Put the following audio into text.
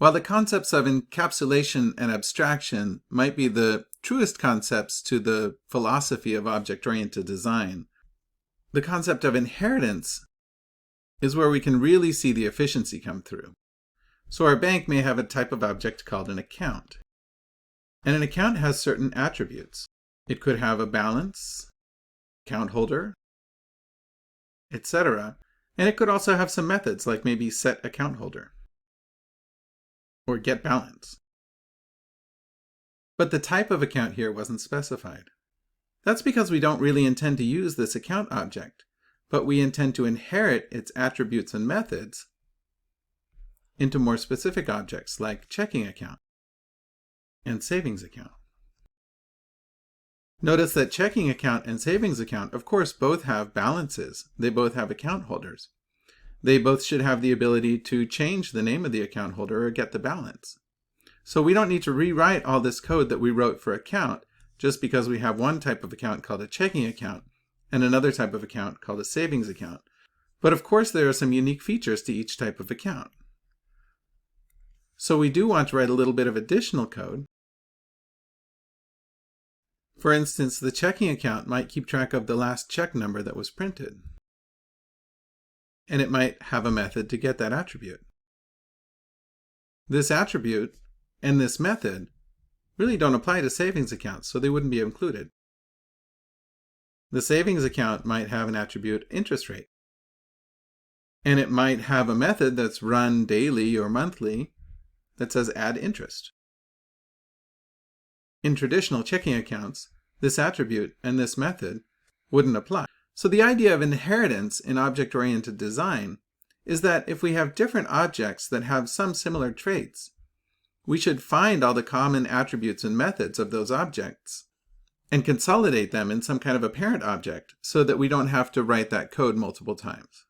While the concepts of encapsulation and abstraction might be the truest concepts to the philosophy of object-oriented design, the concept of inheritance is where we can really see the efficiency come through. So our bank may have a type of object called an account. And an account has certain attributes. It could have a balance, account holder, etc. And it could also have some methods like maybe set account holder or get balance. But the type of account here wasn't specified. That's because we don't really intend to use this account object, but we intend to inherit its attributes and methods into more specific objects like checking account and savings account. Notice that checking account and savings account, of course, both have balances. They both have account holders. They both should have the ability to change the name of the account holder or get the balance. So we don't need to rewrite all this code that we wrote for account just because we have one type of account called a checking account and another type of account called a savings account. But of course, there are some unique features to each type of account. So we do want to write a little bit of additional code. For instance, the checking account might keep track of the last check number that was printed. And it might have a method to get that attribute. This attribute and this method really don't apply to savings accounts, so they wouldn't be included. The savings account might have an attribute interest rate. And it might have a method that's run daily or monthly that says add interest. In traditional checking accounts, this attribute and this method wouldn't apply. So the idea of inheritance in object-oriented design is that if we have different objects that have some similar traits, we should find all the common attributes and methods of those objects and consolidate them in some kind of a parent object so that we don't have to write that code multiple times.